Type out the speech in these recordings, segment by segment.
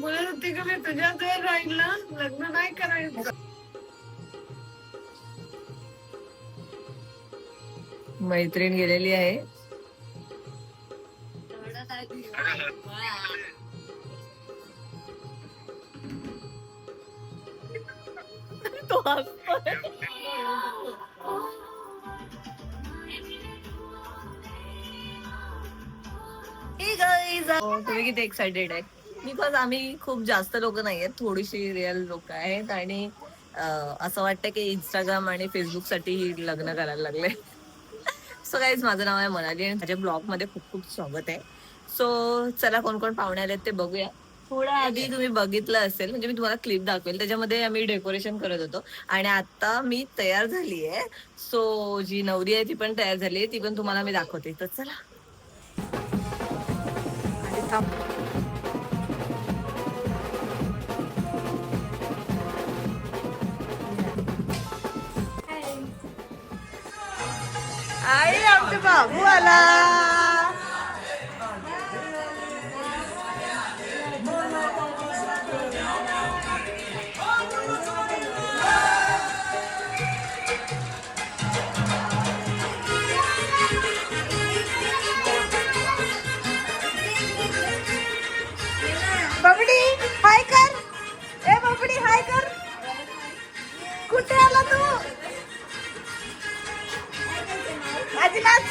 बोलत होती का मी तुझ्या जवळ राहील ना, लग्न नाही करायचं. मैत्रीण गेलेली आहे. तो तुम्ही किती एक्साइटेड आहे? बिकॉज आम्ही खूप जास्त लोक नाही आहेत, थोडीशी रिअल लोक आहेत आणि असं वाटतं की इंस्टाग्राम आणि फेसबुक साठी लग्न करायला लागले. सो गाईज, माझं नाव आहे मनाली आणि माझ्या ब्लॉग मध्ये खूप खूप स्वागत आहे. सो चला, कोण कोण पाहुणे आलेत ते बघूया. थोडं आधी तुम्ही बघितलं असेल, म्हणजे मी तुम्हाला क्लिप दाखवेल, त्याच्यामध्ये आम्ही डेकोरेशन करत होतो आणि आता मी तयार झाली आहे. सो जी नवरी आहे ती पण तयार झाली आहे, ती पण तुम्हाला मी दाखवते. तर चला. आई, आमचा बाबू आला. बबडी हाय कर. ए बबडी हाय कर. कुठे आला तू? माझी नाच.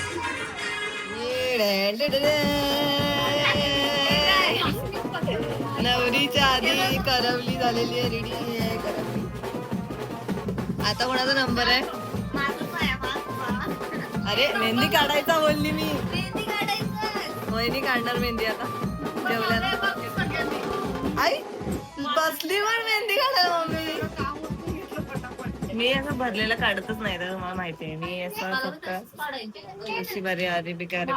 नवरीच्या आधी करवली झालेली आहे, रेडी आहे करवली. आता कोणाचा नंबर आहे? अरे मेहंदी काढायचा बोलली मी. वहिनी काढणार मेहंदी आता जेवल्याला. आई बसली पण मेहंदी काढायला मम्मी. मी असं भरलेलं काढतच नाही, तर मला माहिती आहे. मी असं फक्त अशी बरी आधी बिकारी.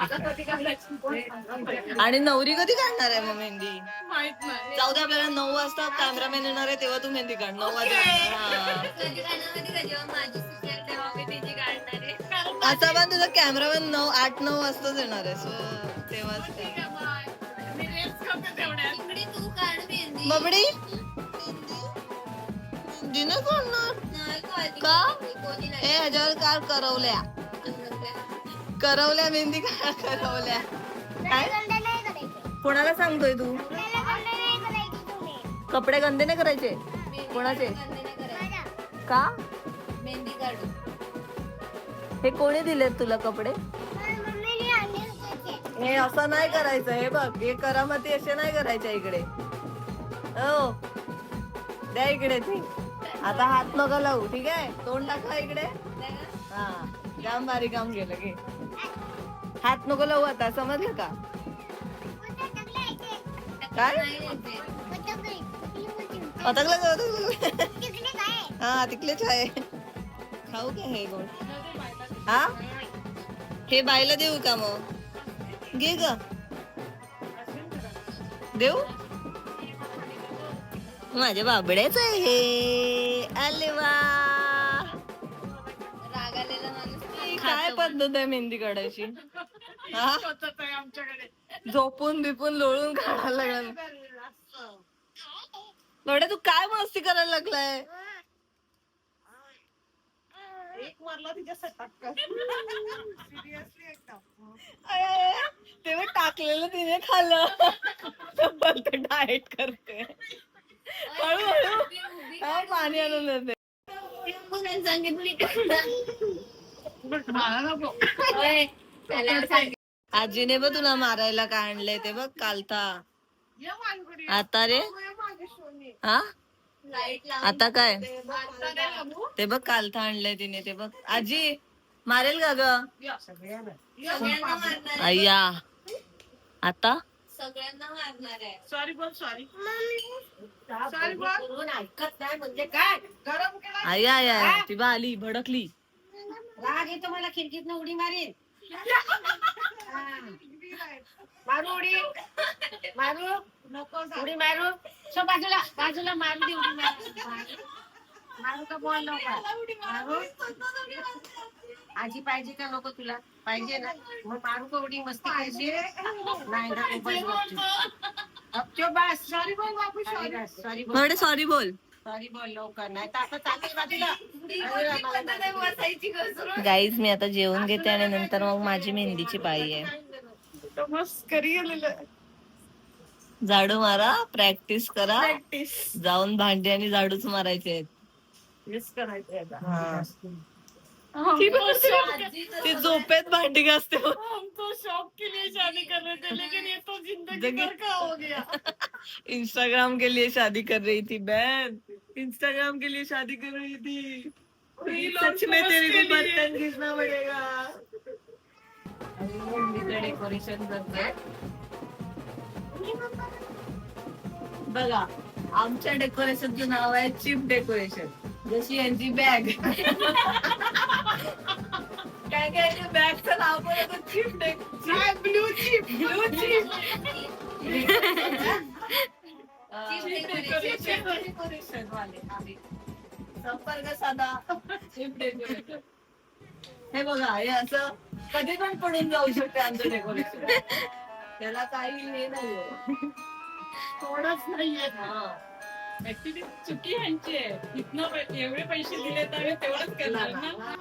आणि नवरी कधी काढणार आहे मग मेहंदी? जाऊ दे, आपल्याला 9 वाजता कॅमेरामॅन येणार आहे, तेव्हा तू मेहंदी काढ. 9 वाजता आता पण तुझा कॅमेरामॅन 8-9 वाजताच येणार आहे. सो तेव्हाच बबडी दिनं कोणणार का? ए ह्याच्यावर कार करवल्या मेहंदी का करवल्या. काय कोणाला सांगतोय तू? कपडे गंदे नाही करायचे. कोणाचे? का? मेहंदी काढू. हे कोणी दिलेत तुला कपडे? हे असं नाही करायचं. हे बघ, हे करामती असे नाही करायच्या इकडे. हो, द्या इकडे ती. आता हात नका लावू, ठीक आहे? तोंड टाका इकडे. हा, जाम बारीक काम केलं की. हात नको लावू आता, समजलं का? काय हा, तिकलेच आहे. खाऊ का हे गोड? हा, हे बायला देऊ का मग? घे ग, देऊ. माझ्या बाबड्याच आहे हे. अरे वा, राग आलेला माणूस. काय पद्धत आहे मेहंदी काढायची? झोपून बिपून लोळून काढायला लागला. लोड्या, तू काय मस्ती करायला लागलाय? एक मारला तिच्यासाठी. तेव्हा टाकलेलं तिने खाल्लं. डाएट करते हळूहळू. पाणी आणून देते. आजीने बघ तुला मारायला काय आणलंय ते बघ, कालथा. आता रे, हा आता काय ते बघ, कालथा आणलंय तिने ते बघ. आजी मारेल का ग? अय्या, आता सगळ्यांना मारणार आहे. सॉरी बोल, सॉरी. सॉरी बोल. ऐकत नाही म्हणजे काय? गरम केला. अय्या, ती बा आली, भडकली. राग येतो मला, खिडकीतनं उडी मारीन. मारू उडी, मारू नको, उडी मारू. सो बाजूला बाजूला मारू दे उडी. मारू का बोल मारू. आजी पाहिजे का नको तुला? पाहिजे ना, मग मारू का उडी? मस्ती पाहिजे नाही ना. सॉरी बोल बाबू, सॉरी बोल, थोडे सॉरी बोल. सॉरी बोल लवकर, नाही तर असं चालेल बाजूला. गाईज मी आता जेवून घेते आणि नंतर मग माझी मेहंदीची पाळी आहे. मस्त करी गेलेलं. झाडू मारा, प्रॅक्टिस करा. प्रॅक्टिस जाऊन भांडी आणि झाडूच मारायचे आहेत. करायचंय आता. हा. हमको शौक ती झोपेत भांडी घासते. हमको शौक के लिए शादी कर रहे थे, लेकिन ये तो जिंदगी भर का हो गया. इंस्टाग्राम के लिए शादी कर रही थी बहन, इंस्टाग्राम के लिए शादी कर रही थी. सच में तेरे को बर्तन घिसना पडेगा. डेकोरेशन करते बघा. आमच्या डेकोरेशनचं नाव आहे चिप डेकोरेशन. जशी यांची बॅग. काय काय बॅगचं नाव पण होतं chip decoration. Blue chip, blue chip. Decoration वाले आम्ही. संपर्क साधा चिप डेकोरेशन. हे बघा, हे असं कधी पण पडून जाऊ शकते आमचं डेकोरेशन. त्याला काही हे नाहीये. थोडंच नाहीये. हा. ऍक्च्युली चुकी ह्यांची आहे. इथनं एवढे पैसे दिले तर आम्ही तेवढंच करणार ना.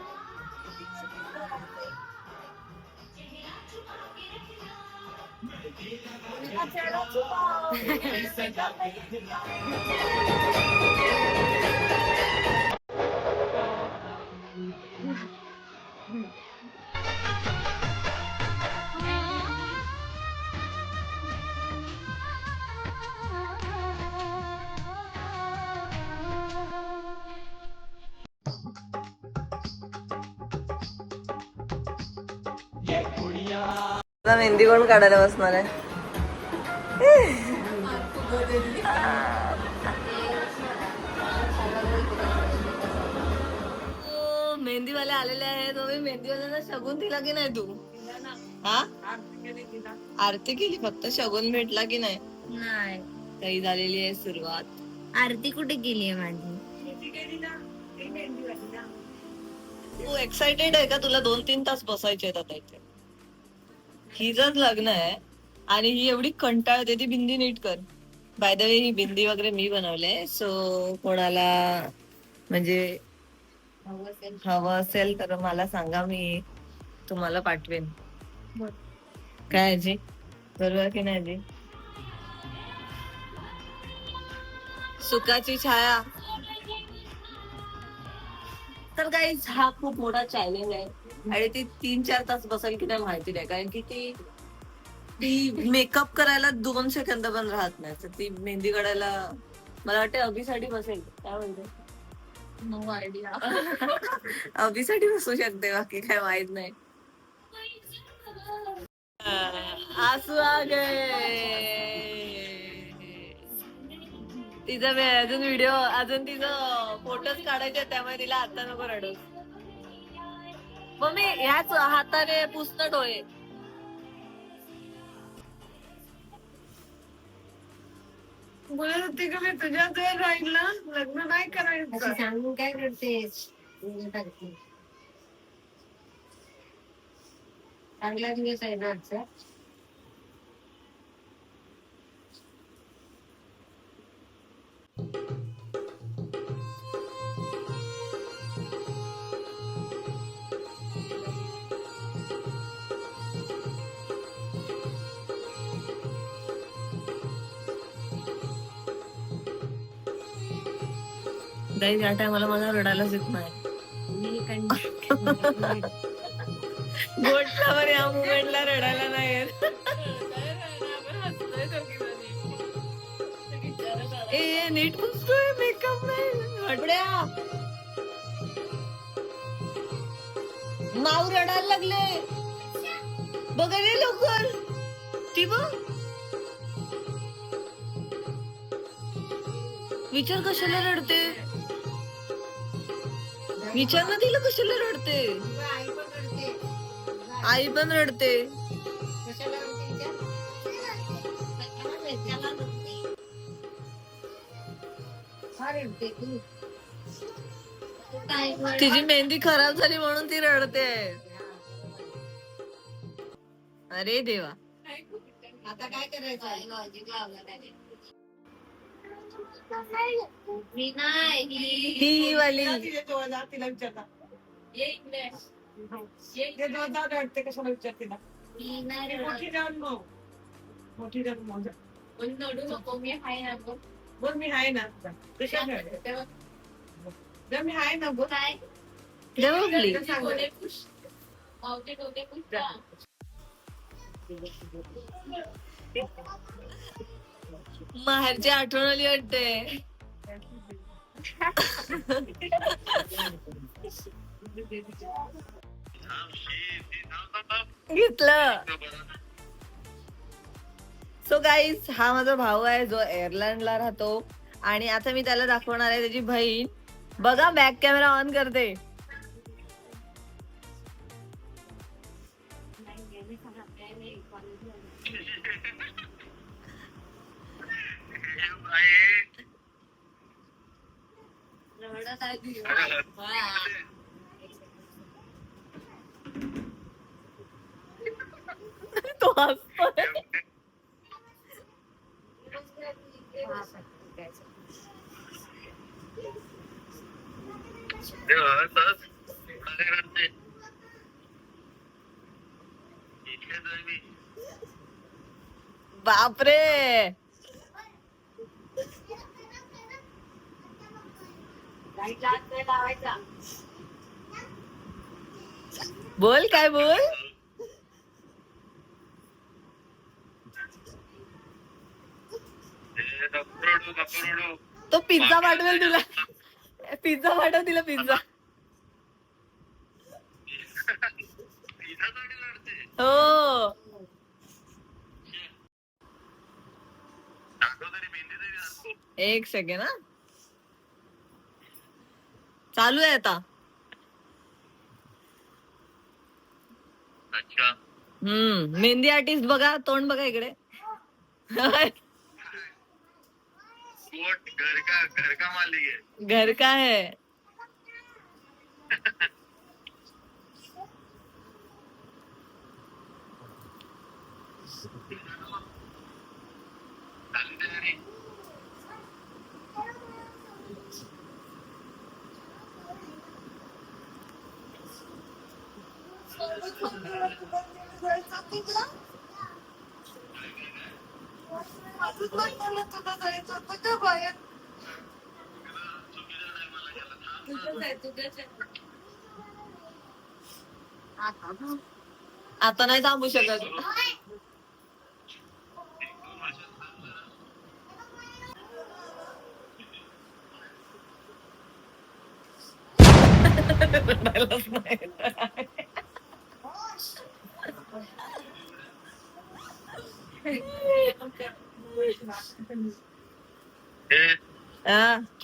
मेहंदी कोण काढायला बसणार आहे? मेहंदीवाले आलेले आहेत. मेहंदीवाल्यांना शगुन दिला की नाही तू? हा, आरती केली, फक्त शगुन भेटला की नाही? नाही. काही झालेली आहे सुरुवात. आरती कुठे गेली आहे माझी? तू एक्साइटेड आहे का? तुला 2-3 तास बसायचे आहेत आता इथे. हिजच लग्न आहे आणि ही एवढी कंटाळते. ती बिंदी नीट कर. बाय द वे ही बिंदी वगैरे मी बनवले. सो कोणाला म्हणजे हवं असेल तर मला सांगा, मी तुम्हाला पाठवेन. काय आजी, बरोबर की नाही आजी? सुखाची छाया. तर गाईज हा खूप मोठा चॅलेंज आहे आणि ती 3-4 तास बसेल की नाही माहिती नाही, कारण की ती मेकअप करायला 2 सेकंद पण राहत नाही. तर ती मेहंदी काढायला मला वाटते अभिसाठी बसेल. काय म्हणते? No idea. अभिसाठी बसू शकते, बाकी काय माहित नाही. आसू आ गए. तिचा अजून व्हिडिओ, अजून तिचं फोटोज काढायचे, त्यामुळे तिला आता नको रडू. मम्मी ह्याच हाताने पुसतं डोळे. बोलत होती का मी तुझ्या जवळ राहील ना, लग्न नाही करायचं. सांगून काय करतेस? चांगला दिवस आहे ना आजचा. गाईज या टायमाला मला रडायलाच येत नाही. गोड फ्लावर या मुमेंटला रडायला नाही येत. ए नीट पुसतोय, मेकअप नाही हटड्या. माऊ रडायला लागले बघा रे लवकर. ती बघ, विचार कशाला रडते. विचार ना तिला कशाला रडते. आई पण रडते. तिची मेहंदी खराब झाली म्हणून ती रडते. अरे देवा. आता काय करायचं लॉजिक लावलं त्याने मी नाही ही वाली तिला विचारता वाटते कशाला विचारते ना मी नाही मोठी जाऊन मग मोठी जाऊन मग पण नडू नको मी हाय ना गं. बोल मी आहे ना कशा मी आहे ना बोल काय जवळली. डोळे पुश मावटे डोळे पुश माहेरची आठवण आली वाटते. घेतलं. सो गाईज हा माझा भाऊ आहे जो एअरलाइनला राहतो आणि आता मी त्याला दाखवणार आहे त्याची बहीण. बघा बॅक कॅमेरा ऑन करते. रडत आहे ती. तो हसतोय. बापरे. बोल काय बोल. तो पिझ्झा पाठवेल तुला. पिझ्झा पाठव तिला पिझ्झा. हो एक सेकंड हा चालू आहे आता. मेहंदी आर्टिस्ट बघा तोंड बघा इकडे. घर का मालिक है घर का है. आता नाही थांबू शकत.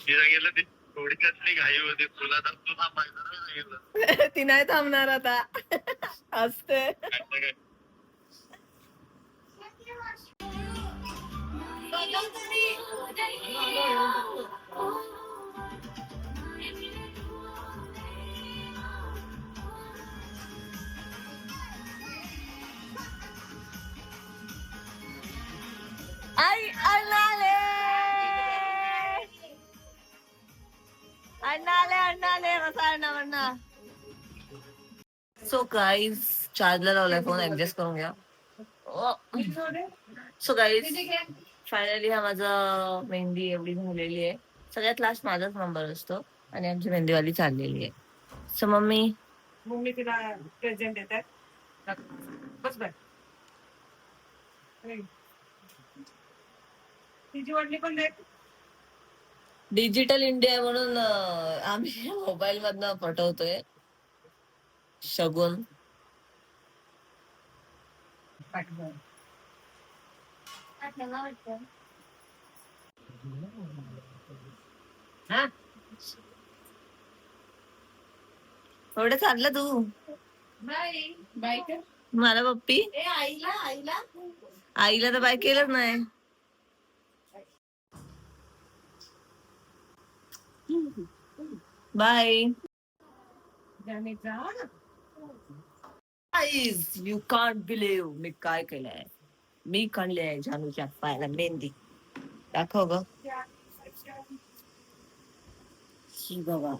तिला गेलं ते थोडी कसली घाई होती तुला तर तू थांबायचं नाही सांगितलं. ती नाही थांबणार आता. असते. आई अण्णाले अण्णाले अण्णाले कसा अण्णा म्हणा. सो गाईज चार्जला लावलाय फोन ऍडजस्ट करून घ्या. सो गाईज फायनली हा माझा मेहंदी एवढी झालेली आहे. सगळ्यात लास्ट माझाच नंबर असतो आणि आमची मेहंदीवाली चाललेली आहे. सो मम्मी मम्मी तिला प्रेझेंट देतात बस बाय तिची वडली पण देत. डिजिटल इंडिया म्हणून आम्ही मोबाईल मधनं पटवतोय शगुन. एवढं चाललं तू बाय बाय कर मला पप्पी. ए आईला आईला आईला तर बाय केलंच नाही. Bye. Guys you can't believe मी काय केलंय. मी काढली आहे जानूच्या पायाला मेहंदी. दाखव ग. ही बघा.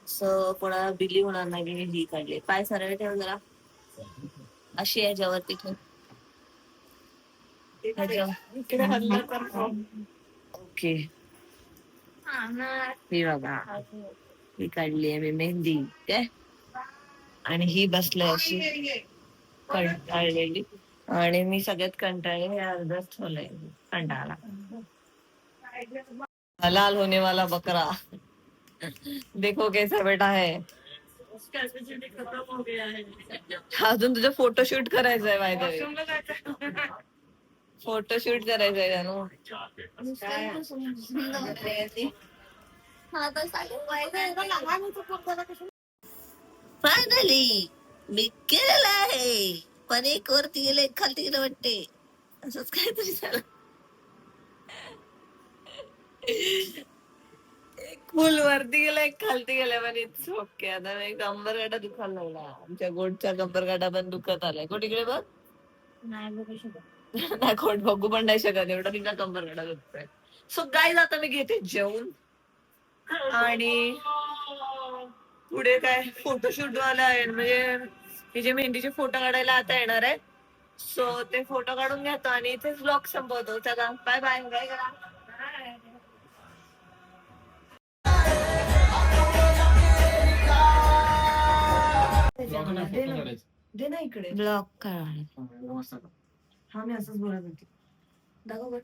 असं कोणाला बिली होणार नाही मी ही काढली. पाय सरळ ठेव जरा. अशी याच्यावरती ठेव. इकडे हल्ला कर. ओके. ही बघा. ही काढली आहे मी मेहंदी. काय आणि ही बसलंय अशी कंटाळलेली. आणि मी सगळ्यात कंटाळले हे अर्धच ठेवलंय कंटाळा. लाल होने वाला बकरा. देखो कैसा बेटा है. उसका एसिडिटी खत्म हो गया है. अजून तुझं फोटोशूट करायचंय माहिती. वॉशरूमला जायचं. फोटोशूट करायचंय जानू. फायनली मी केलेलं आहे. पण एक वरती गेले एक खालती गेलं वाटते. असंच काहीतरी झालं. एक फुल वरती गेलं एक खालती गेलं पण इट्स ओके. आता मी कंबर गाडा दुखायला लागला. आमच्या गोडचा कंबर गाडा पण दुखत आलाय. कुठे बघ. नाही खोट बघू पण नाही शकत एवढा तिला कंबर गाडा दुखतोय. सो गाईज आता मी घेते जेवून आणि पुढे काय फोटोशूट वाला आहे म्हणजे तिचे मेहंदीचे फोटो काढायला आता येणार आहे. सो ते फोटो काढून घेतो आणि इथेच ब्लॉग संपवतो. चला बाय बाय. बाय करा. दे ना इकडे ब्लॉग काढ. हा मी असंच बोलत होती. दाखव बघ.